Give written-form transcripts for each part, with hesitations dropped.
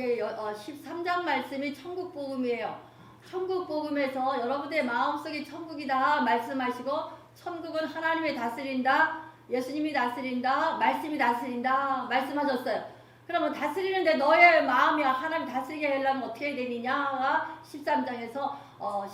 우리 13장 말씀이 천국복음이에요. 천국복음에서 여러분의 마음속에 천국이다 말씀하시고, 천국은 하나님이 다스린다, 예수님이 다스린다, 말씀이 다스린다 말씀하셨어요. 그러면 다스리는데 너의 마음이 하나님 다스리게 하려면 어떻게 해야 되느냐가 13장에서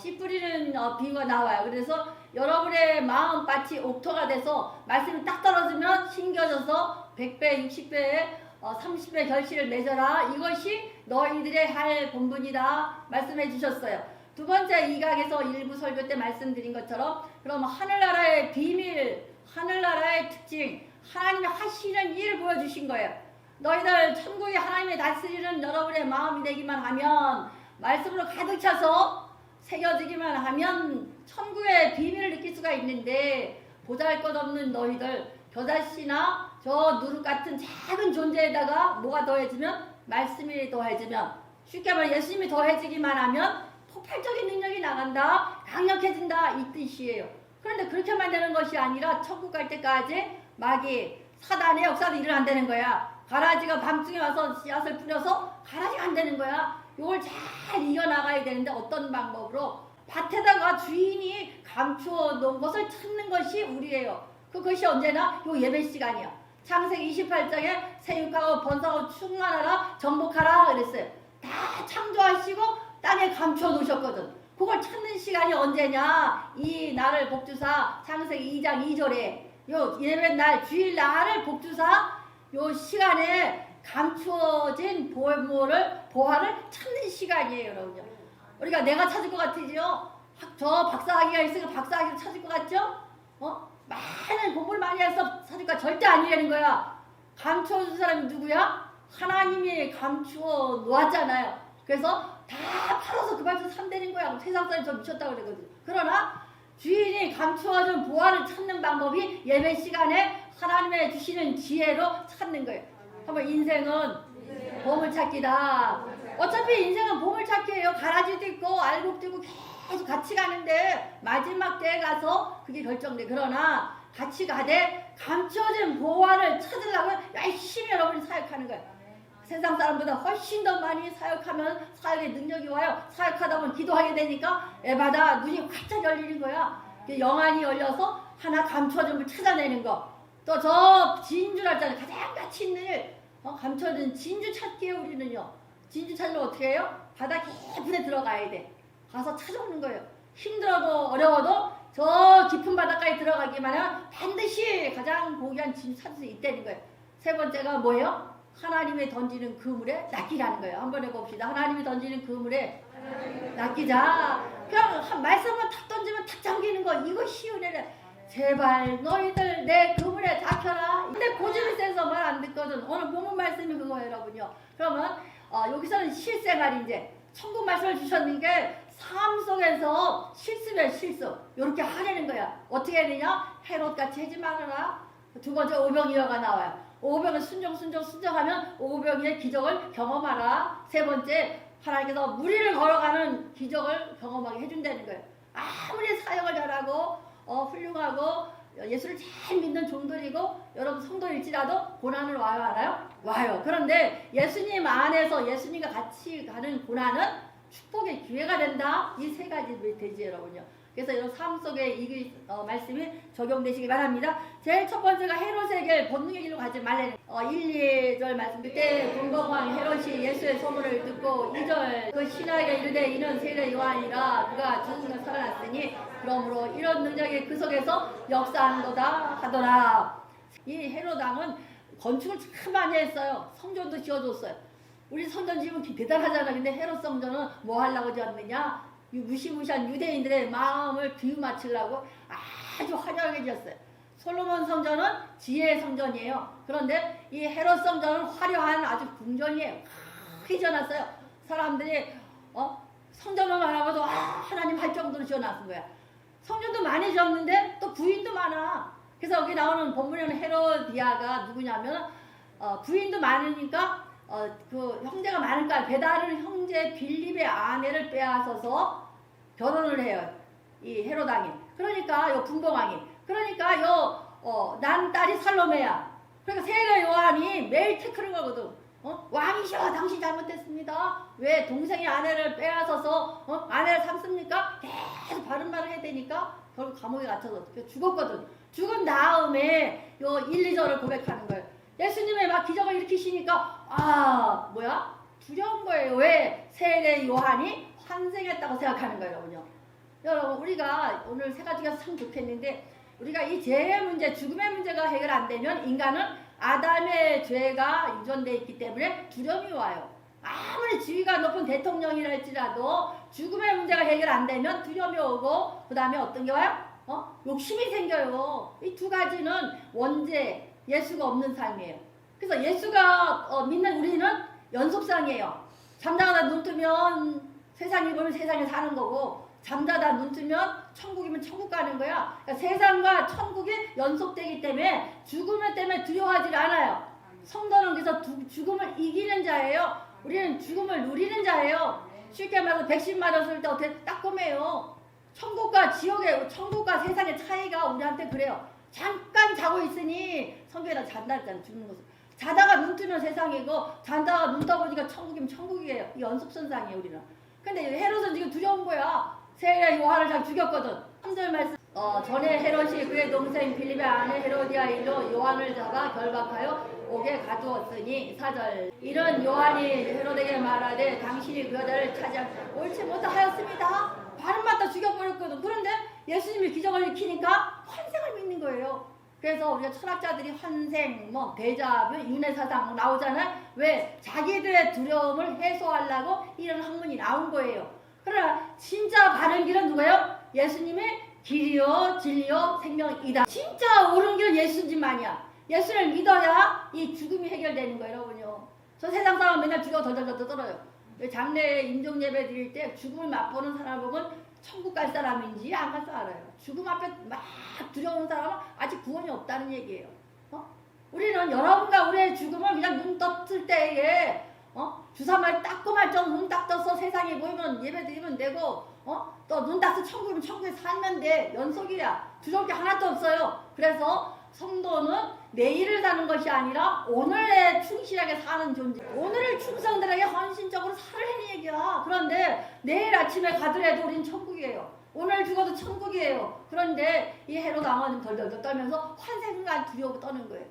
씨 뿌리는 비유가 나와요. 그래서 여러분의 마음밭이 옥토가 돼서 말씀이 딱 떨어지면 심겨져서 100배, 60배에 30배 결실을 맺어라. 이것이 너희들의 할 본분이다 말씀해 주셨어요. 두 번째 이각에서 일부 설교 때 말씀드린 것처럼, 그럼 하늘나라의 비밀, 하늘나라의 특징, 하나님이 하시는 일을 보여주신 거예요. 너희들 천국이 하나님의 다스리는 여러분의 마음이 되기만 하면, 말씀으로 가득 차서 새겨지기만 하면 천국의 비밀을 느낄 수가 있는데, 보잘것없는 너희들, 겨자씨나 저 누룩 같은 작은 존재에다가 뭐가 더해지면, 말씀이 더해지면, 쉽게 말해 예수님이 더해지기만 하면 폭발적인 능력이 나간다, 강력해진다 이 뜻이에요. 그런데 그렇게만 되는 것이 아니라 천국 갈 때까지 마귀 사단의 역사도 일어난다는 거야. 가라지가 밤중에 와서 씨앗을 뿌려서 가라지가 안 되는 거야. 이걸 잘 이겨나가야 되는데, 어떤 방법으로? 밭에다가 주인이 감추어 놓은 것을 찾는 것이 우리예요. 그것이 언제나 요 예배 시간이야. 창세기 28장에 생육하고 번성하고 충만하라 정복하라 그랬어요. 다 창조하시고 땅에 감춰 놓으셨거든. 그걸 찾는 시간이 언제냐? 이 날을 복주사 창세기 2장 2절에 요 예배날 주일날을 복주사 요 시간에 감추어진 보화를 찾는 시간이에요, 여러분요. 우리가 내가 찾을 것 같으죠? 저 박사학위가 있으니까 박사학위를 찾을 것 같죠? 많은 공부를 많이 해서 찾을까? 절대 아니라는 거야. 감추어준 사람이 누구야? 하나님이 감추어 놓았잖아요. 그래서 다 팔아서 그 밭을 산다는 거야. 세상 사람이 저 미쳤다고 그러거든. 그러나 주인이 감추어준 보화를 찾는 방법이 예배 시간에 하나님의 주시는 지혜로 찾는 거예요. 한번 인생은 보물찾기다. 어차피 인생은 보물찾기예요. 가라지도 있고 알곡도 있고 계속 같이 가는데 마지막 때에 가서 그게 결정돼. 그러나 같이 가되 감추어진 보화를 찾으려고 열심히 여러분이 사역하는 거예요. 세상 사람보다 훨씬 더 많이 사역하면 사역의 능력이 와요. 사역하다 보면 기도하게 되니까 에바다 눈이 활짝 열리는 거야. 영안이 열려서 하나 감춰진 걸 찾아내는 거. 또 저 진주라 했잖아요. 가장 가치 있는 일. 감춰진 진주 찾기에 우리는요. 진주 찾으면 어떻게 해요? 바다 깊은 데 들어가야 돼. 가서 찾아오는 거예요. 힘들어도 어려워도 저 깊은 바닷가에 들어가기만 하면 반드시 가장 고귀한 진주 찾을 수 있다는 거예요. 세 번째가 뭐예요? 하나님이 던지는 그물에 낚이라는 거예요. 한번 해봅시다. 하나님이 던지는 그물에 낚이자. 그냥 말씀만 탁 던지면 탁 잠기는 거. 이거 쉬운 애래. 제발 너희들 내 그물에 잡혀라. 근데 고집이 세서 말 안 듣거든. 오늘 본문 말씀이 그거예요, 여러분요. 그러면 여기서는 실생활, 이제 천국 말씀을 주셨는데 삶 속에서 실습이야, 실습. 이렇게 하려는 거야. 어떻게 해야 되냐? 헤롯같이 하지 말아라. 두 번째 오병이어가 나와요. 오병은 순종하면 오병이의 기적을 경험하라. 세 번째, 하나님께서 무리를 걸어가는 기적을 경험하게 해준다는 거예요. 아무리 사역을 잘하고 훌륭하고 예수를 잘 믿는 종들이고 여러분 성도일지라도 고난을 와요, 알아요? 와요. 그런데 예수님 안에서 예수님과 같이 가는 고난은 축복의 기회가 된다. 이 세 가지 되지, 여러분요. 그래서 이런 삶 속에 이 말씀이 적용되시기 바랍니다. 제일 첫 번째가 헤롯에게 본능의 길로 가지 말라는 1, 2절 말씀. 그때 분봉왕 헤롯이 예수의 소문을 듣고 2절 그 신하에게 이르되 이는 세례 요한이라 그가 죽은 살아났으니 그러므로 이런 능력이 그 속에서 역사한도다 하더라. 이 헤롯 왕은 건축을 참 많이 했어요. 성전도 지어줬어요. 우리 성전 지으면 대단하잖아. 근데 헤롯 성전은 뭐 하려고 지었느냐? 이 무시무시한 유대인들의 마음을 비유맞추려고 아주 화려하게 지었어요. 솔로몬 성전은 지혜의 성전이에요. 그런데 이 헤롯 성전은 화려한 아주 궁전이에요. 크게 지어놨어요. 사람들이 성전만 바라봐도 하나님 할 정도로 지어놨은 거야. 성전도 많이 지었는데 또 부인도 많아. 그래서 여기 나오는 본문에는 헤로디아가 누구냐면 부인도 많으니까 그 형제가 많으니까 베다른 형제 빌립의 아내를 빼앗아서 결혼을 해요. 이 헤롯 왕이. 그러니까 요 분봉왕이. 그러니까 난 딸이 살로메야. 그러니까 세례 요한이 매일 태클을 거거든. 왕이셔, 당신 잘못됐습니다. 왜 동생이 아내를 빼앗아서 아내를 삼습니까? 계속 바른 말을 해야 되니까 결국 감옥에 갇혀서 죽었거든. 죽은 다음에 요 1, 2절을 고백하는 거예요. 예수님의 막 기적을 일으키시니까 두려운 거예요. 왜? 세례 요한이 환생했다고 생각하는 거예요, 여러분요. 여러분, 우리가 오늘 세 가지가 참 좋겠는데, 우리가 이 죄의 문제, 죽음의 문제가 해결 안 되면 인간은 아담의 죄가 유전되어 있기 때문에 두려움이 와요. 아무리 지위가 높은 대통령이라 할지라도 죽음의 문제가 해결 안 되면 두려움이 오고, 그 다음에 어떤 게 와요? 욕심이 생겨요. 이 두 가지는 원죄, 예수가 없는 삶이에요. 그래서 예수가 믿는 우리는 연속상이에요. 잠자다 눈 뜨면 세상이 보면 세상에 사는 거고, 잠자다 눈 뜨면 천국이면 천국 가는 거야. 그러니까 세상과 천국이 연속되기 때문에 죽음을 때문에 두려워하지 않아요. 성도는 그래서 죽음을 이기는 자예요. 우리는 죽음을 누리는 자예요. 쉽게 말해서 백신 맞았을 때 어떻게 따끔해요. 천국과 세상의 차이가 우리한테 그래요. 잠깐 자고 있으니 성경에다 잔다 했잖아요. 죽는 것을. 자다가 눈 뜨면 세상이고, 자다가 눈 떠보니까 천국이면 천국이에요. 이 연속선상이에요, 우리는. 근데 헤롯은 지금 두려운 거야. 세례 요한을 잘 죽였거든. 3절 말씀. 전에 헤롯이 그의 동생 빌립의 아내 헤로디아 일로 요한을 잡아 결박하여 옥에 가두었으니 4절. 이런 요한이 헤롯에게 말하되 당신이 그 여자를 찾아 옳지 못하였습니다. 발은 맞다 죽여버렸거든. 그런데 예수님이 기적을 일으키니까 환생을 믿는 거예요. 그래서 우리가 철학자들이 환생, 데자뷰, 윤회사상 나오잖아요. 왜? 자기들의 두려움을 해소하려고 이런 학문이 나온 거예요. 그러나 진짜 바른 길은 누구예요? 예수님의 길이요 진리요 생명이다. 진짜 옳은 길은 예수님만이야. 예수를 믿어야 이 죽음이 해결되는 거예요, 여러분요. 저 세상 사람 맨날 죽어 덜덜덜 떨어요. 장례 임종 예배 드릴 때 죽음을 맛보는 사람 보면 천국 갈 사람인지 안 갈 사람 알아요. 죽음 앞에 막 두려운 사람은 아직 구원이 없다는 얘기예요. 우리는 여러분과 우리의 죽음을 그냥 눈 떴을 때에 주사말 닦고 말정 눈 딱 떠서 세상에 보이면 예배 드리면 되고, 또 눈 닦고 천국이면 천국에 살면 돼. 연속이야. 두려울 게 하나도 없어요. 그래서 성도는 내일을 사는 것이 아니라 오늘에 충실하게 사는 존재. 오늘을 충성들에게 헌신적으로 살으라는 얘기야. 그런데 내일 아침에 가더라도 우린 천국이에요. 오늘 죽어도 천국이에요. 그런데 이 헤롯 왕은 덜덜덜 떨면서 환생과 두려워 떠는 거예요.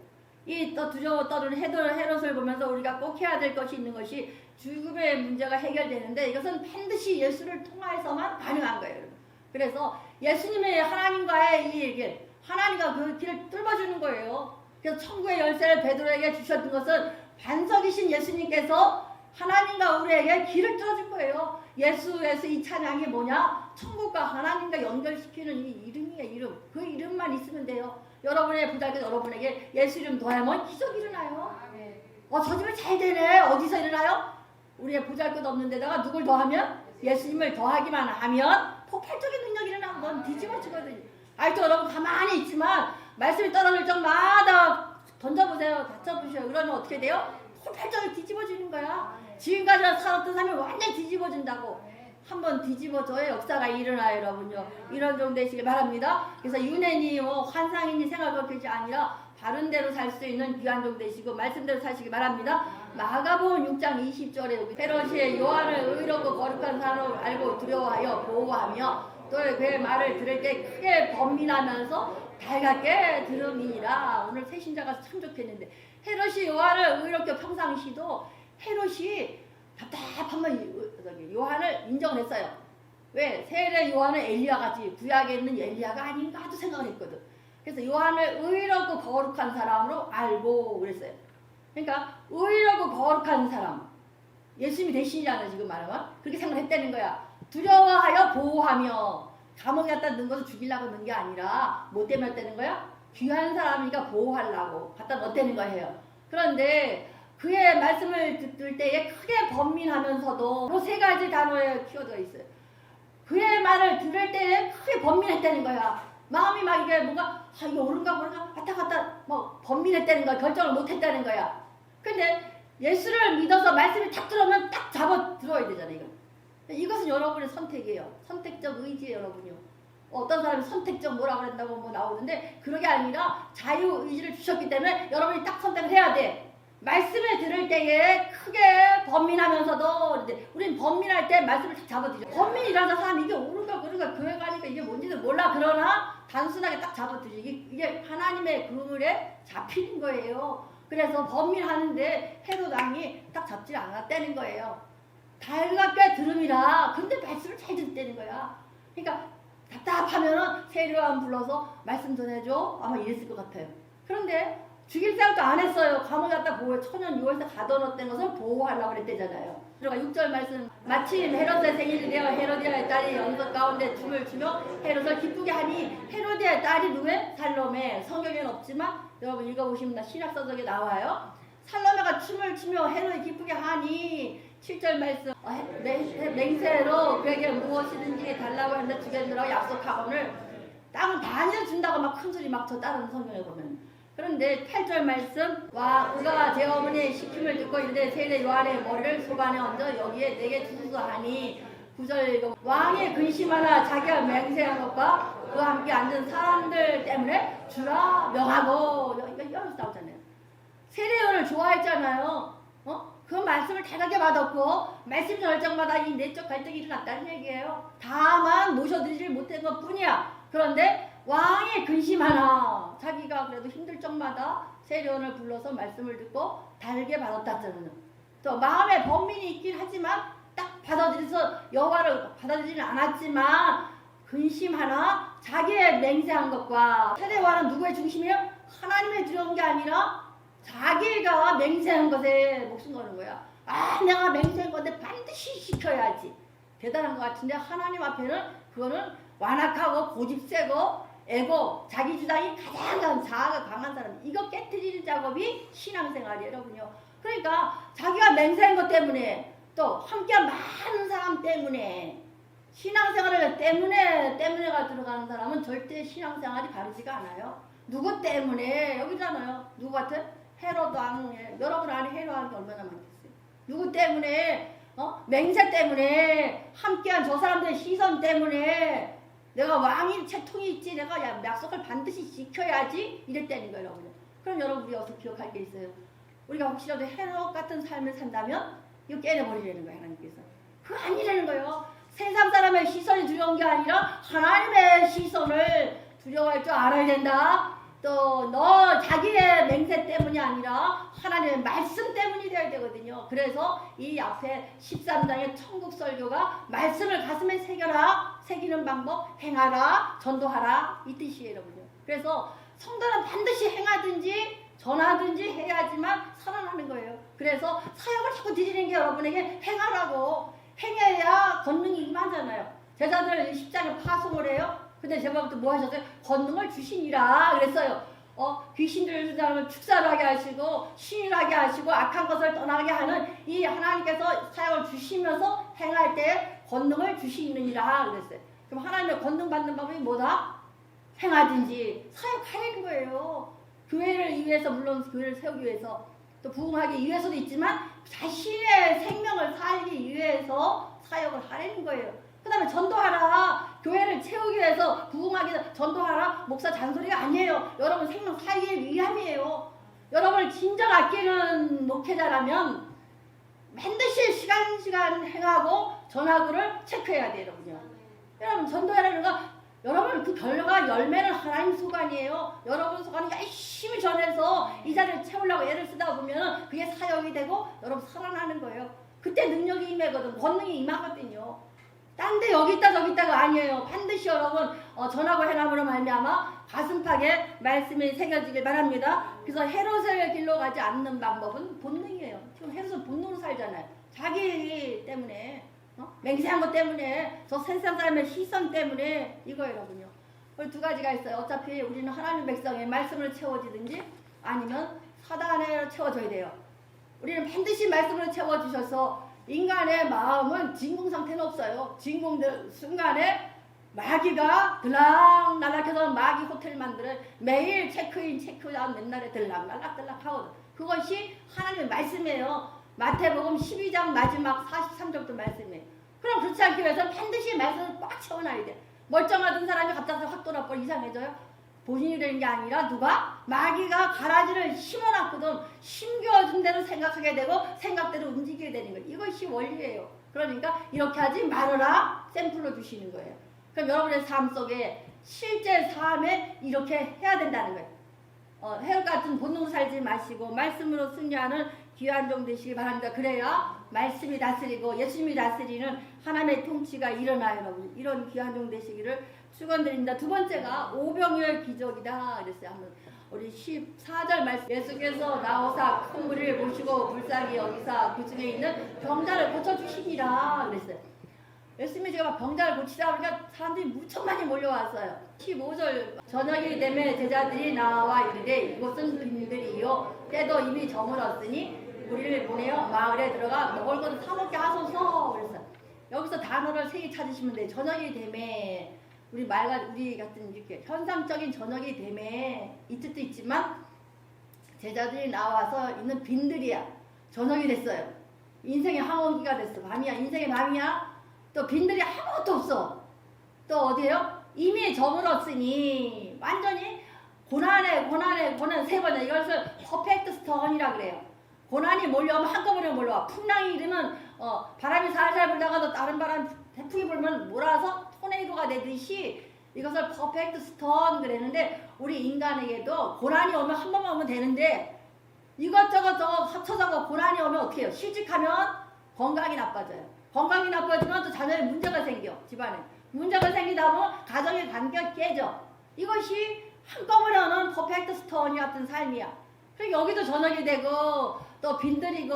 이 또 두려워 떠는 헤롯을 보면서 우리가 꼭 해야 될 것이 있는 것이 죽음의 문제가 해결되는데, 이것은 반드시 예수를 통해서만 가능한 거예요. 여러분. 그래서 예수님의 하나님과의 이 길, 하나님과 그 길을 뚫어주는 거예요. 그래서 천국의 열쇠를 베드로에게 주셨던 것은 반석이신 예수님께서 하나님과 우리에게 길을 뚫어준 거예요. 예수 이 찬양이 뭐냐? 천국과 하나님과 연결시키는 이 이름이에요. 이름. 그 이름만 있으면 돼요. 여러분의 부자들 여러분에게 예수 이름 더하면 기적이 일어나요. 저 집은 잘 되네. 어디서 일어나요? 우리의 보잘것 없는 데다가 누굴 더하면? 예수님을 더하기만 하면 폭발적인 능력이 일어나면 넌 뒤집어지거든요. 아직도 여러분 가만히 있지만 말씀이 떨어질 적마다 던져보세요. 다쳐보세요. 그러면 어떻게 돼요? 폭발적으로 뒤집어지는 거야. 지금까지 살았던 삶이 완전히 뒤집어진다고. 한번 뒤집어져야 역사가 일어나요, 여러분요. 이런 정도 되시길 바랍니다. 그래서 윤회니 환상이니 생각할 아니라 바른 대로 살 수 있는 귀한 종 되시고 말씀대로 사시기 바랍니다. 마가복음 6장 20절에 헤롯이 요한을 의롭고 거룩한 사람으로 알고 두려워하여 보호하며 또 그의 말을 들을 때 크게 번민하면서 달갑게 들음이니라. 오늘 새신자가 참 좋겠는데, 헤롯이 요한을 의롭게 평상시도 헤롯이 답답하면 요한을 인정을 했어요. 왜? 세례 요한은 엘리야 같이 구약에 있는 엘리야가 아닌가 하도 생각을 했거든. 그래서 요한을 의롭고 거룩한 사람으로 알고 그랬어요. 그러니까 의롭고 거룩한 사람, 예수님이 대신이잖아요. 지금 말하면 그렇게 생각했다는 거야. 두려워하여 보호하며, 감옥에 갖다 넣은 것을 죽이려고 넣은 게 아니라 뭐 때문에 했다는 거야? 귀한 사람이니까 보호하려고 갖다 넣었다는 거예요. 그런데 그의 말씀을 듣을 때에 크게 번민하면서도 그 세 가지 단어에 키워져 있어요. 그의 말을 들을 때에 크게 번민했다는 거야. 마음이 막 이게 뭔가 이게 옳은가 모른가 왔다 갔다 번민했다는 거야. 결정을 못했다는 거야. 근데 예수를 믿어서 말씀이 딱 들어오면 딱 잡아 들어야 되잖아요. 이것은 여러분의 선택이에요. 선택적 의지예요, 여러분요. 어떤 사람이 선택적 뭐라고 그런다고 나오는데, 그러게 아니라 자유의지를 주셨기 때문에 여러분이 딱 선택을 해야 돼. 말씀을 들을 때에 크게 번민하면서도 이제 우린 번민할 때 말씀을 딱 잡아두죠. 번민이라는 사람 이게 옳은가 그른가 교회 가니까 이게 뭔지도 몰라. 그러나 단순하게 딱 잡아두죠. 이게 하나님의 그물에 잡히는 거예요. 그래서 번민하는데 헤롯 왕이 딱 잡지 않았다는 거예요. 달갑게 들음이라. 근데 말씀을 잘 듣다는 거야. 그러니까 답답하면은 세례요한 불러서 말씀 전해줘. 아마 이랬을 것 같아요. 그런데 죽일 생각도 안 했어요. 감옥에 갖다 보호, 천연 유월에서 가둬놓았던 것을 보호하려고 그랬대잖아요. 그러니까 6절 말씀, 마침 헤롯의 생일이 되어 헤로디아의 딸이 영석 가운데 춤을 추며 헤롯을 기쁘게 하니, 헤로디아의 딸이 누구예요? 살로메. 성경에는 없지만 여러분 읽어보시면 신약서적에 나와요. 살로메가 춤을 추며 헤롯이 기쁘게 하니, 7절 말씀, 맹세로 그에게 무엇이든지 달라고 했는데 주겠느라고 약속하고는 땅을 반을 준다고 막 큰소리 막 저 다른 성경에 보면. 그런데 8절 말씀, 와 그가 제 어머니의 시킴을 듣고 이르되 세례 요한의 머리를 소반에 얹어 여기에 내게 주소서 하니, 9절 읽어 왕의 근심하나 자기가 맹세한 것과 그와 함께 앉은 사람들 때문에 주라 명하고. 여기서 나오잖아요. 세례 요한을 좋아했잖아요. 그 말씀을 다르게 받았고 말씀 절정마다 이 내적 갈등이 일어났다는 얘기예요. 다만 모셔드리지 못한 것 뿐이야. 그런데 왕의 근심하나 자기가 그래도 힘들 적마다 세례요한을 불러서 말씀을 듣고 달게 받았다는, 또 마음에 번민이 있긴 하지만 딱 받아들여서 여호와를 받아들이지는 않았지만 근심하나 자기의 맹세한 것과, 세례요한은 누구의 중심이에요? 하나님의 두려운 게 아니라 자기가 맹세한 것에 목숨 거는 거야. 아 내가 맹세한 건데 반드시 지켜야지. 대단한 것 같은데 하나님 앞에는 그거는 완악하고 고집세고 애고 자기 주장이 가장 자아가 강한 사람, 이거 깨트리는 작업이 신앙생활이에요 여러분요. 그러니까 자기가 맹세한 것 때문에, 또 함께한 많은 사람 때문에, 신앙생활을 때문에가 들어가는 사람은 절대 신앙생활이 바르지가 않아요. 누구 때문에? 여기잖아요. 누구 같은? 헤롯 왕. 여러분 안에 헤롯 왕이 얼마나 많겠어요. 누구 때문에? 맹세 때문에, 함께한 저 사람들의 시선 때문에 내가 왕인 채통이 있지, 내가 약속을 반드시 지켜야지 이랬다는 거예요 여러분. 그럼 여러분 우리 여기서 기억할 게 있어요. 우리가 혹시라도 헤롯 같은 삶을 산다면 이거 깨내버리려는 거예요 하나님께서. 그거 아니라는 거예요. 세상 사람의 시선이 두려운 게 아니라 하나님의 시선을 두려워할 줄 알아야 된다. 또 너 자기의 맹세 때문이 아니라 하나님의 말씀 때문이 되어야 되거든요. 그래서 이 앞에 13장의 천국 설교가 말씀을 가슴에 새겨라, 새기는 방법, 행하라, 전도하라 이 뜻이에요 여러분요. 그래서 성도는 반드시 행하든지 전하든지 해야지만 살아나는 거예요. 그래서 사역을 자꾸 드리는 게 여러분에게 행하라고, 행해야 권능이 임하잖아요. 제자들 10장에 파송을 해요. 근데 제가부터 뭐 하셨어요? 권능을 주시니라 그랬어요. 귀신들 사람을 축사를 하게 하시고 신일하게 하시고 악한 것을 떠나게 하는 이 하나님께서 사역을 주시면서 행할 때 권능을 주시느니라 그랬어요. 그럼 하나님의 권능 받는 방법이 뭐다? 행하든지 사역하는 거예요. 교회를 위해서, 물론 교회를 세우기 위해서, 또 부흥하기 위해서도 있지만 자신의 생명을 살기 위해서 사역을 하라는 거예요. 그 다음에 전도하라. 교회를 채우기 위해서, 부흥하기 위해서 전도하라. 목사 잔소리가 아니에요. 여러분 생명 살기 위함이에요. 여러분을 진정 아끼는 목회자라면 반드시 시간 행하고 전하고를 체크해야 돼요 여러분요. 여러분 전도하라는 거, 여러분 그 결과 열매는 하나님 소관이에요. 여러분 소관이 열심히 전해서 이 자리를 채우려고 애를 쓰다 보면 그게 사역이 되고 여러분 살아나는 거예요. 그때 능력이 임하거든, 권능이 임하거든요. 딴 데 여기 있다 저기 있다가 아니에요. 반드시 여러분 전하고 행함으로 말미암아 가슴팍에 말씀이 새겨지길 바랍니다. 그래서 헤롯의 길로 가지 않는 방법은 본능이에요. 지금 헤롯은 본능으로 살잖아요. 자기 때문에, 맹세한 것 때문에, 저 세상 사람의 시선 때문에, 이거예요 여러분요. 두 가지가 있어요. 어차피 우리는 하나님 백성의 말씀을 채워지든지 아니면 사단에 채워져야 돼요. 우리는 반드시 말씀을 채워주셔서, 인간의 마음은 진공 상태는 없어요. 진공될 순간에 마귀가 들락날락해서 마귀 호텔 만들어 매일 체크인 체크아웃 맨날에 들락날락 하거든. 그것이 하나님의 말씀이에요. 마태복음 12장 마지막 43절부터 말씀이에요. 그럼 그렇지 않기 위해서는 반드시 말씀을 꽉 채워놔야 돼. 멀쩡하던 사람이 갑자기 확 돌아버려 이상해져요? 본인이 되는 게 아니라 누가? 마귀가 가라지를 심어놨거든. 심겨준 대로 생각하게 되고 생각대로 움직이게 되는 거예요. 이것이 원리예요. 그러니까 이렇게 하지 말아라 샘플로 주시는 거예요. 그럼 여러분의 삶 속에 실제 삶에 이렇게 해야 된다는 거예요. 해역 같은 본능 살지 마시고 말씀으로 승리하는 귀한 종 되시기 바랍니다. 그래야 말씀이 다스리고 예수님이 다스리는 하나님의 통치가 일어나요. 여러분. 이런 귀한 종 되시기를 축원드립니다. 두 번째가 오병이어의 기적이다 그랬어요. 한번 우리 14절 말씀. 예수께서 나오사 큰 무리를 보시고 불쌍히 여기사 그 중에 있는 병자를 고쳐주시니라 그랬어요. 예수님이 제가 병자를 고치다 보니까 사람들이 무척 많이 몰려왔어요. 15절 저녁이 되매 제자들이 나와 이르되 이곳은 빈들이요 때도 이미 저물었으니 우리를 보내어 마을에 들어가 먹을 것을 사먹게 하소서 그랬어요. 여기서 단어를 세 개 찾으시면 돼요. 저녁이 되매 우리 같은 이렇게 현상적인 저녁이 되매 이 뜻도 있지만 제자들이 나와서 있는 빈들이야. 저녁이 됐어요. 인생의 황혼기가 됐어. 밤이야. 인생의 밤이야. 또 빈들이 아무것도 없어. 또 어디에요? 이미 저물었으니 완전히 고난 세 번에 이것을 퍼펙트 스톤이라 그래요. 고난이 몰려오면 한꺼번에 몰려와. 풍랑이 일으면 바람이 살살 불다가도 다른 바람 태풍이 불면 몰아서 토네이도가 되듯이 이것을 퍼펙트 스톤 그랬는데 우리 인간에게도 고난이 오면 한 번만 오면 되는데 이것저것 합쳐서 고난이 오면 어떻게 해요? 실직하면 건강이 나빠져요. 건강이 나빠지면 또 자녀에 문제가 생겨. 집안에 문제가 생기다 보면 가정의 관계가 깨져. 이것이 한꺼번에 오는 퍼펙트 스톤이 같은 삶이야. 그러니까 여기도 저녁이 되고 또 빈들이고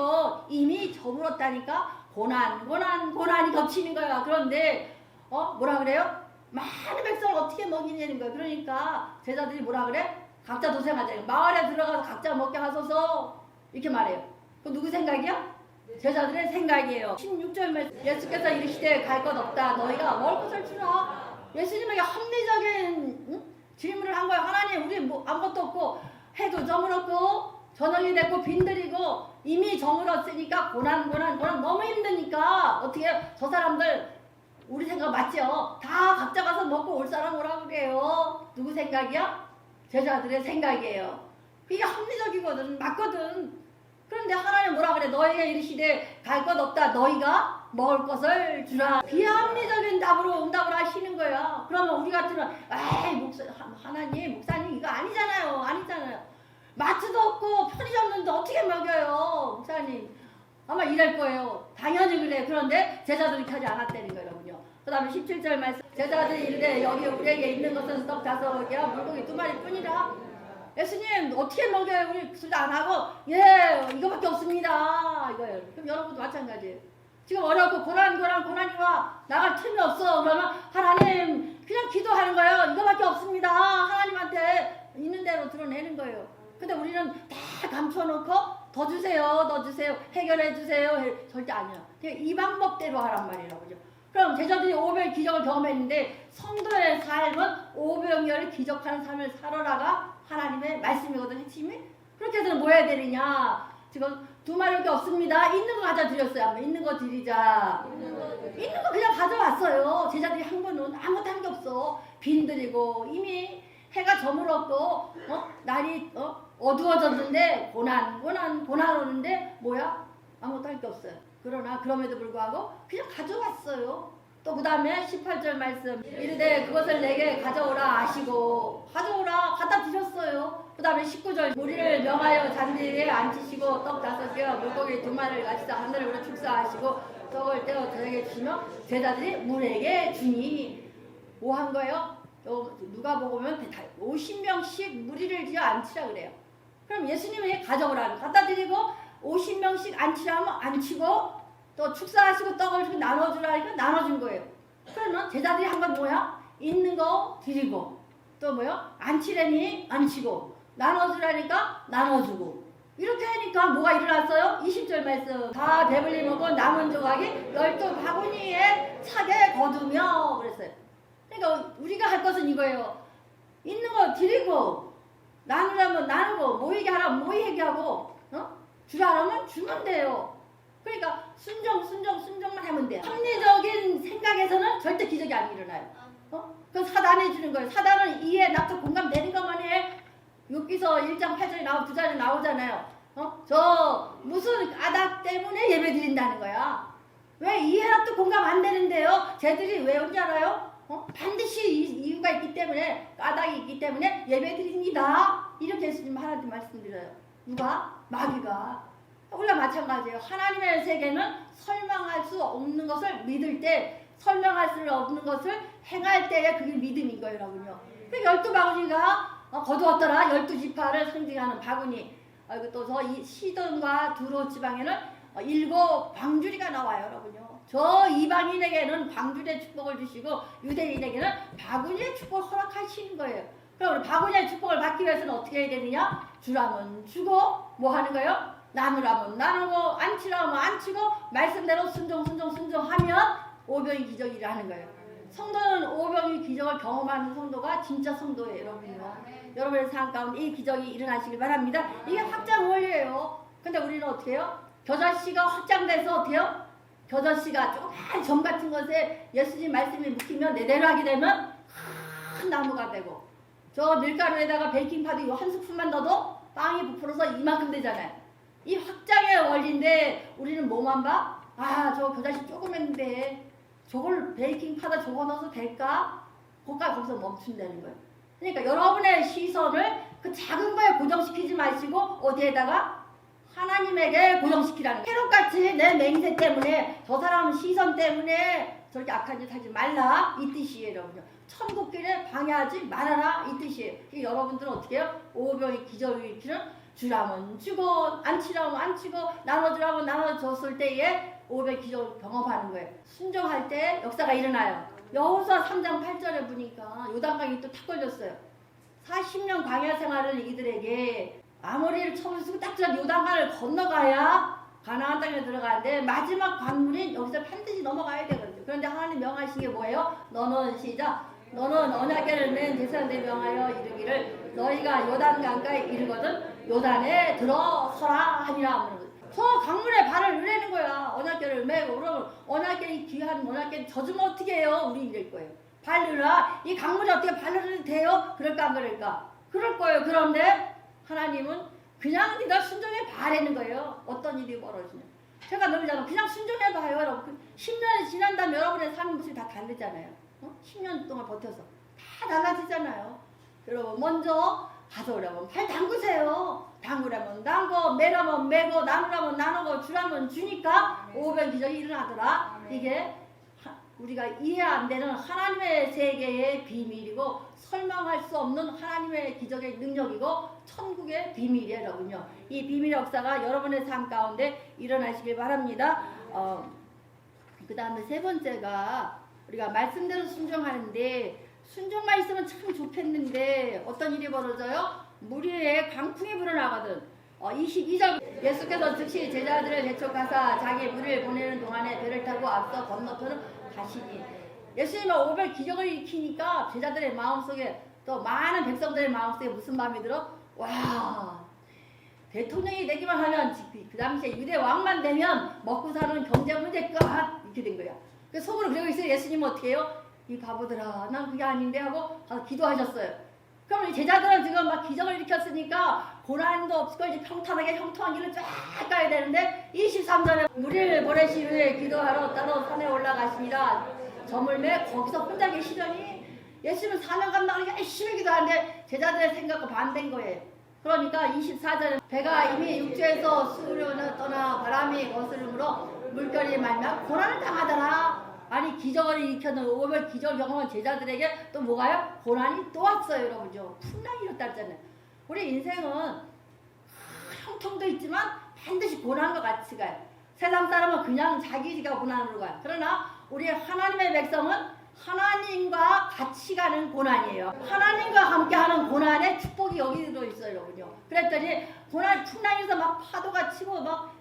이미 저물었다니까 고난이 겹치는 거야. 그런데 뭐라 그래요? 많은 백성을 어떻게 먹이냐는 거야. 그러니까 제자들이 뭐라 그래? 각자 도생하자. 마을에 들어가서 각자 먹게 하소서 이렇게 말해요. 그 누구 생각이야? 제자들의 생각이에요. 16절 말씀. 예수께서 이르시되 갈 것 없다. 너희가 먹을 것을 주라. 예수님에게 합리적인 질문을 한 거예요. 하나님 우리 뭐 아무것도 없고 해도 저물었고 저녁이 됐고 빈들이고 이미 저물었으니까 고난 너무 힘드니까 어떻게 해요? 저 사람들 우리 생각 맞죠? 다 각자 가서 먹고 올 사람 오라고 그래요. 누구 생각이야? 제자들의 생각이에요. 그게 합리적이거든. 맞거든. 그런데 하나님 뭐라 그래? 너희에게 이르시되 갈 것 없다. 너희가 먹을 것을 주라. 비합리적인 응답을 하시는 거야. 그러면 우리 같으면 하나님 목사님 이거 아니잖아요. 마트도 없고 편의점도 어떻게 먹여요 목사님. 아마 이럴 거예요. 당연히 그래. 그런데 제자들이 하지 않았다는 거예요. 그 다음에 17절 말씀. 제자들이 이르되 여기 우리에게 있는 것은 떡 5개와 물고기 2마리 뿐이라. 예수님 어떻게 먹여요? 우리 수도 안 하고 이거밖에 없습니다 이거예요. 그럼 여러분도 마찬가지예요. 지금 어렵고 고난이 와 나갈 틈이 없어. 그러면 하나님 그냥 기도하는 거예요. 이거밖에 없습니다. 하나님한테 있는 대로 드러내는 거예요. 근데 우리는 다 감춰놓고 더 주세요 해결해 주세요 절대 아니야. 그냥 이 방법대로 하란 말이라고 그죠. 그럼 제자들이 오병이어 기적을 경험했는데 성도의 삶은 오병이어를 기적하는 삶을 살아라가 하나님의 말씀이거든. 핵심이. 그렇게 해서 뭐 해야 되느냐. 지금 2마리밖에 없습니다. 있는 거 가져 드렸어요. 한번 있는 거 드리자. 있는 거 그냥 가져왔어요. 제자들이 한 번은 아무것도 한 게 없어. 빈들이고 이미 해가 저물었고 날이 어두워졌는데 고난 오는데 뭐야? 아무것도 할 게 없어요. 그러나 그럼에도 불구하고 그냥 가져왔어요. 또 그 다음에 18절 말씀. 이르되 그것을 내게 가져오라 하시고 가져오라 갖다 드렸어요. 그 다음에 19절. 우리를 명하여 잔디에 앉히시고 떡 5개와 물고기 2마리를 가시다 하늘으로 축사하시고 떡을 떼어 저에게 주시며 제자들이 물에게 주니. 뭐 한 거예요? 누가 보면 50명씩 무리를 지어 앉히라 그래요. 그럼 예수님이 가져오라 갖다 드리고 50명씩 앉히라면 앉히고 또 축사하시고 떡을 주고 나눠주라니까 나눠준 거예요. 그러면 제자들이 한 건 뭐야? 있는 거 드리고 또 뭐야? 앉히라니 앉히고 나눠주라니까 나눠주고 이렇게 하니까 뭐가 일어났어요? 20절 말씀. 다 배불리 먹고 남은 조각이 12바구니에 차게 거두며 그랬어요. 그러니까 우리가 할 것은 이거예요. 있는 거 드리고 나누라면 나누고 모이게 하라면 모이게 하고 주라 하면 주면 돼요. 그러니까 순정만 하면 돼요. 합리적인 생각에서는 절대 기적이 안 일어나요. 그 사단해 주는 거예요. 사단은 이해, 납득, 공감되는 것만 해. 욥기서 1장 8절에 두 절에 나오잖아요. 저 무슨 까닭 때문에 예배 드린다는 거야. 왜 이해, 납득, 공감 안 되는데요? 쟤들이 왜 온지 알아요? 반드시 이유가 있기 때문에, 까닭이 있기 때문에 예배 드립니다. 이렇게 예수님 하나님 말씀드려요. 누가? 마귀가. 우리가 마찬가지예요. 하나님의 세계는 설명할 수 없는 것을 믿을 때, 설명할 수 없는 것을 행할 때에 그게 믿음인 거예요, 여러분요. 그 12바구니가 거두었더라. 12지파를 상징하는 바구니. 또 저 시돈과 두로 지방에는 7 방주리가 나와요, 여러분요. 저 이방인에게는 방주리의 축복을 주시고 유대인에게는 바구니의 축복을 허락하시는 거예요. 그럼 우리 바구니의 축복을 받기 위해서는 어떻게 해야 되느냐? 주라면 주고 뭐 하는 거예요? 나누라면 나누고 앉히라면 앉히고 말씀대로 순종하면 오병이 기적이 일어나는 거예요. 성도는 오병이 기적을 경험하는 성도가 진짜 성도예요, 여러분요. 여러분의 삶 가운데 이 기적이 일어나시길 바랍니다. 이게 확장 원리예요. 근데 우리는 어떻게 해요? 겨자씨가 확장돼서 어떻게 해요? 겨자씨가 조그만 점 같은 것에 예수님 말씀이 묵히면 내대로 하게 되면 큰 나무가 되고, 저 밀가루에다가 베이킹파우더 한 스푼만 넣어도 빵이 부풀어서 이만큼 되잖아요. 이 확장의 원리인데 우리는 뭐만 봐? 저 겨자씨 조금 했는데 저걸 베이킹파우더 저거 넣어서 될까? 거기서 멈춘다는 거예요. 그러니까 여러분의 시선을 그 작은 거에 고정시키지 마시고 어디에다가? 하나님에게 고정시키라는 거예요. 해롭같이 내 맹세 때문에, 저 사람 시선 때문에 저렇게 악한 짓 하지 말라, 이 뜻이에요, 여러분요. 천국길에 방해하지 말아라, 이 뜻이에요. 여러분들은 어떻게 해요? 오병이 기적을 일으키는 주라면 주고 앉히라면 앉히고 나눠주라면 나눠줬을 때에 오병이 기적을 경험하는 거예요. 순종할 때 역사가 일어나요. 여호수아 3장 8절에 보니까 요단강이 또 탁 걸렸어요. 40년 광야 생활을 이들에게 아모리를 처음 쓰고 딱 요단강을 건너가야 가나안 땅에 들어가는데 마지막 관문인 여기서 반드시 넘어가야 되거든요. 그런데 하나님 명하신 게 뭐예요? 너는 시작. 너는 언약궤를 맨 제사장들에 명하여 이르기를 너희가 요단강가에 이르거든 요단에 들어서라 하니라. 저 강물에 발을 넣으라는 거야. 언약궤를 메고. 그러면 언약궤, 귀한 언약궤 젖으면 어떻게 해요? 우리 이럴 거예요. 발 넣으라. 이 강물에 어떻게 발 넣어도 돼요? 그럴까 안 그럴까? 그럴 거예요. 그런데 하나님은 그냥 네가 순종해 봐라는 거예요. 어떤 일이 벌어지냐. 제가 너희잖아. 그냥 순종해 봐요, 여러분. 10년이 지난 다음에 여러분의 삶 모습이 다 다르잖아요. 10년 동안 버텨서 다 달라지잖아요. 여러분 먼저 가져오려면 발 담그세요. 담그려면 담고, 매라면 매고, 나누라면 나누고, 주라면 주니까 오병 기적이 일어나더라. 이게 우리가 이해 안 되는 하나님의 세계의 비밀이고 설명할 수 없는 하나님의 기적의 능력이고 천국의 비밀이에요, 여러분요. 이 비밀 역사가 여러분의 삶 가운데 일어나시길 바랍니다. 그 다음에 세 번째가 우리가 말씀대로 순종하는데, 순종만 있으면 참 좋겠는데 어떤 일이 벌어져요? 물 위에 강풍이 불어나거든. 22절 예수께서 즉시 제자들을 재촉하사 자기 물을 보내는 동안에 배를 타고 앞서 건너편을 가시니. 예수님은 오별 기적을 일으키니까 제자들의 마음속에, 또 많은 백성들의 마음속에 무슨 마음이 들어? 와, 대통령이 되기만 하면, 그 당시에 유대 왕만 되면 먹고 사는 경제 문제 끝, 이렇게 된 거야. 그 속으로 그러고 있어요. 예수님은 어떻게 해요? 이 바보들아, 난 그게 아닌데 하고 가서 기도하셨어요. 그럼 이 제자들은 지금 막 기적을 일으켰으니까 고난도 없고 이제 평탄하게 형통한 길을 쫙 가야 되는데, 23절에 무리를 보내신 후에 기도하러 따로 산에 올라가시니라. 저물매 거기서 혼자 계시더니 예수님은 사명 감당을 열심히 기도하는데 제자들의 생각과 반대인 거예요. 그러니까 24절에 배가 이미 육지에서 수르는 떠나 바람이 거스름으로 물결이 말면 고난을 당하더라. 아니, 기적을 일으켰는 오별 기적 경험한 제자들에게 또 뭐가요? 고난이 또 왔어요, 여러분요. 풍랑이 일었다잖아요. 우리 인생은 형통도 있지만 반드시 고난과 같이 가요. 세상 사람은 그냥 자기가 고난으로 가요. 그러나 우리 하나님의 백성은 하나님과 같이 가는 고난이에요. 하나님과 함께하는 고난의 축복이 여기 들어있어요, 여러분요. 그랬더니 고난 풍랑에서 막 파도가 치고 막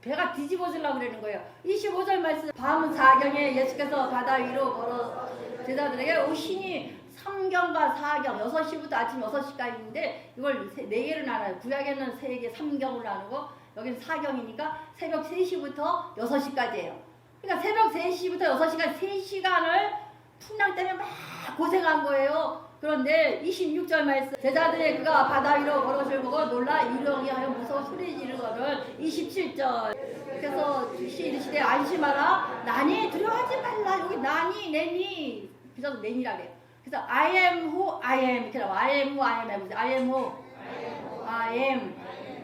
배가 뒤집어지려고 그러는 거예요. 25절 말씀, 밤 4경에 예수께서 바다 위로 걸어 제자들에게 오시니 3경과 4경, 6시부터 아침 6시까지인데 이걸 4개로 나눠요. 구약에는 3개, 3경으로 나누고 여기는 4경이니까 새벽 3시부터 6시까지예요. 그러니까 새벽 3시부터 6시까지 3시간을 풍랑 때문에 막 고생한 거예요. 그런데 26절 말씀 제자들의 그가 바다 위로 걸어질 보고 놀라 이령이 하여 무서워 소리 지르거늘 27절 그래서 주시 이르시되 안심하라 나니 두려워하지 말라 여기 나니 내니 그래서 내니라 그래요. 그래서 I am who I am 이렇게 나와 I am who I am 해보세요. I am who I am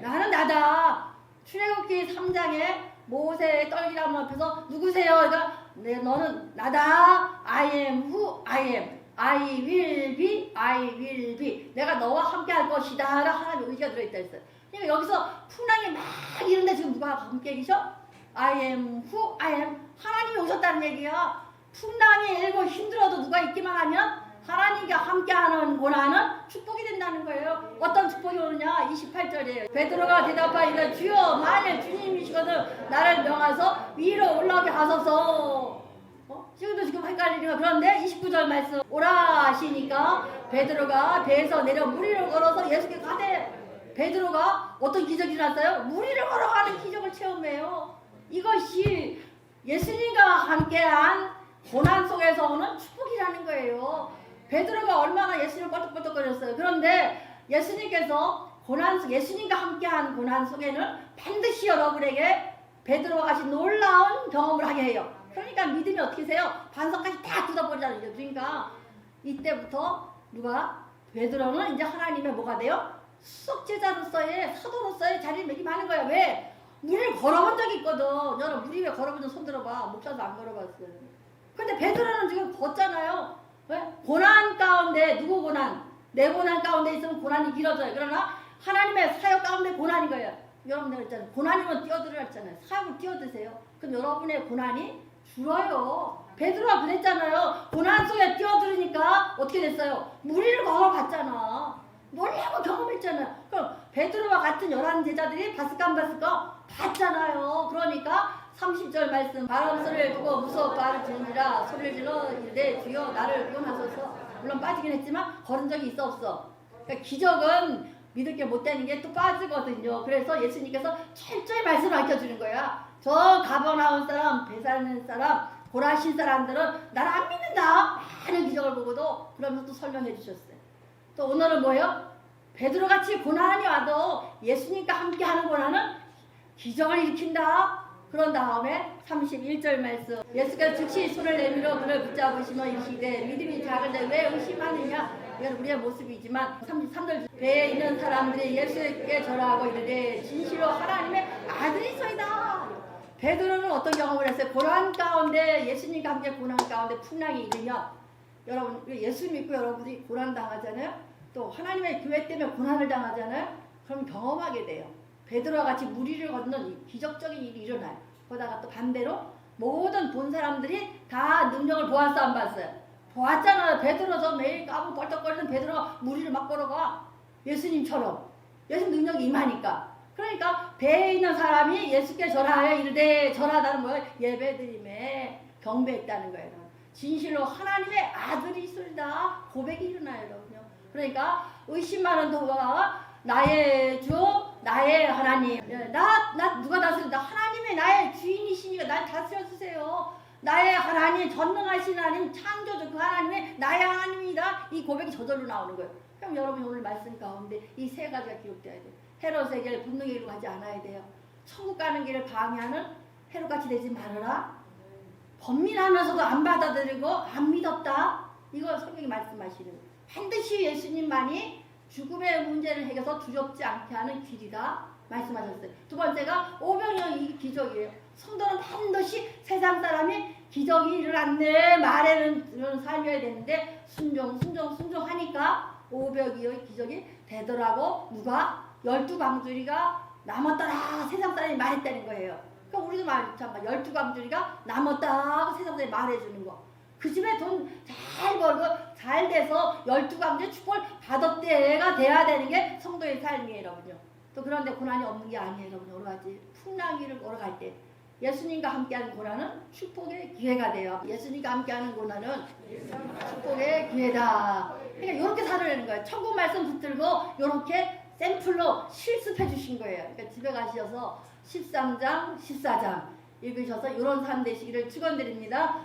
나는 나다. 출애굽기 3장에 모세의 떨기람 앞에서 누구세요? 그러니까 네, 너는 나다. I am who I am. I will be, I will be. 내가 너와 함께 할 것이다. 라 하나님의 의지가 들어있다 했어요. 그러니까 여기서 풍랑이 막 이런데 지금 누가 함께 계셔? I am who I am. 하나님이 오셨다는 얘기야. 풍랑이 일고 힘들어도 누가 있기만 하면 하나님과 함께하는 고난은 축복이 된다는 거예요. 어떤 축복이 오느냐? 28절이에요. 베드로가 대답하기를 주여 만일 주님이시거든 나를 명하서 위로 올라오게 하소서. 지금 헷갈리니까 그런데 29절 말씀 오라 하시니까 베드로가 배에서 내려 무리를 걸어서 예수께 가되 베드로가 어떤 기적이 났어요? 무리를 걸어가는 기적을 체험해요. 이것이 예수님과 함께한 고난 속에서 오는 축복이라는 거예요. 베드로가 얼마나 예수님을 뻘떡뻘떡거렸어요. 그런데 예수님께서 예수님과 함께한 고난 속에는 반드시 여러분에게 베드로와 같이 놀라운 경험을 하게 해요. 그러니까 믿음이 어떻게 세요? 반석까지 다 뜯어버리잖아요. 그러니까 이때부터 베드로는 이제 하나님의 뭐가 돼요? 수석제자로서의 사도로서의 자리를 매김하는 거야. 왜? 물을 걸어본 적이 있거든. 여러분 물이 왜 걸어본 적 손 들어봐. 목사도 안 걸어봤어요. 근데 베드로는 지금 걷잖아요. 왜? 고난 가운데 누구 고난? 내 고난 가운데 있으면 고난이 길어져요. 그러나 하나님의 사역 가운데 고난인 거예요. 여러분 내가 있잖아요. 고난이면 뛰어들어야 했잖아요. 사역을 뛰어드세요. 그럼 여러분의 고난이 줄어요. 베드로가 그랬잖아요. 고난 속에 뛰어들으니까 어떻게 됐어요? 무리를 걸어봤잖아. 놀라고 경험했잖아요. 그럼 베드로와 같은 11제자들이 봤을까 안 봤을까? 봤잖아요. 그러니까 30절 말씀 바람 소리를 두고 무서워 빠르지니라 소리를 질러 이르되 주여 나를 구원하소서. 물론 빠지긴 했지만 걸은 적이 있어 없어? 그러니까 기적은 믿을 게 못 되는 게 또 빠지거든요. 그래서 예수님께서 철저히 말씀을 알려주는 거야. 저 가버나움 사람, 베사는 사람, 고라신 사람들은 나를 안 믿는다. 많은 기적을 보고도 그러면서 또 설명해 주셨어요. 또 오늘은 뭐예요? 베드로같이 고난이 와도 예수님과 함께하는 고난은 기적을 일으킨다. 그런 다음에 31절 말씀 예수께서 즉시 손을 내밀어 그를 붙잡으시며 이르시되 믿음이 작은데 왜 의심하느냐. 이건 우리의 모습이지만 33절 배에 있는 사람들이 예수께 절하고 이르되 진실로 하나님의 아들이소이다. 베드로는 어떤 경험을 했어요? 고난 가운데 예수님과 함께 고난 가운데 풍랑이 일으면 여러분 예수 믿고 여러분들이 고난 당하잖아요. 또 하나님의 교회 때문에 고난을 당하잖아요. 그럼 경험하게 돼요. 베드로와 같이 무리를 걷는 기적적인 일이 일어나요. 그러다가 또 반대로 모든 본 사람들이 다 능력을 보았어 안 봤어요? 보았잖아요. 베드로 저 매일 까불 뻘떡거리는 베드로가 무리를 막 걸어가. 예수님처럼. 예수님 능력이 임하니까. 그러니까 배에 있는 사람이 예수께 절하여 이르되 절하다는 거예요. 예배드림에 경배했다는 거예요. 진실로 하나님의 아들이 있으리다. 고백이 일어나요. 여러분요. 그러니까 의심 많은 도가 나의 주 나의 하나님 나 누가 다스린다. 하나님의 나의 주인이시니까 날 다스려 주세요. 나의 하나님 전능하신 하나님 창조주 그 하나님의 나의 하나님이다. 이 고백이 저절로 나오는 거예요. 그럼 여러분이 오늘 말씀 가운데 이 세 가지가 기록되어야 돼요. 헤롯의 길 분노의 길로 가지 않아야 돼요. 천국 가는 길을 방해하는 헤롯같이 되지 말아라. 번민하면서도 안 받아들이고 안 믿었다. 이거 성경이 말씀하시는 거예요. 반드시 예수님만이 죽음의 문제를 해결해서 두렵지 않게 하는 길이다 말씀하셨어요. 두 번째가 오병이어의 기적이에요. 성도는 반드시 세상 사람이 기적이 일어났네 말에는 이런 삶이어야 되는데 순종하니까 오병이어의 기적이 되더라고. 누가? 12광주리가 남았더라 세상 사람이 말했다는 거예요. 그러니까 우리도 마찬가지 12광주리가 남았다고 세상 사람이 말해주는 거. 그 집에 돈 잘 벌고 잘 돼서 12광주리 축복을 받았대가 돼야 되는 게 성도의 삶이에요. 여러분요. 또 그런데 고난이 없는 게 아니에요. 여러분 여러 가지 풍랑이를 걸어갈 때 예수님과 함께하는 고난은 축복의 기회가 돼요. 예수님과 함께하는 고난은 축복의 기회다. 그러니까 이렇게 살아내는 거예요. 천국 말씀 붙들고 이렇게 샘플로 실습해 주신 거예요. 그러니까 집에 가셔서 13장, 14장 읽으셔서 이런 삶 되시기를 축원드립니다.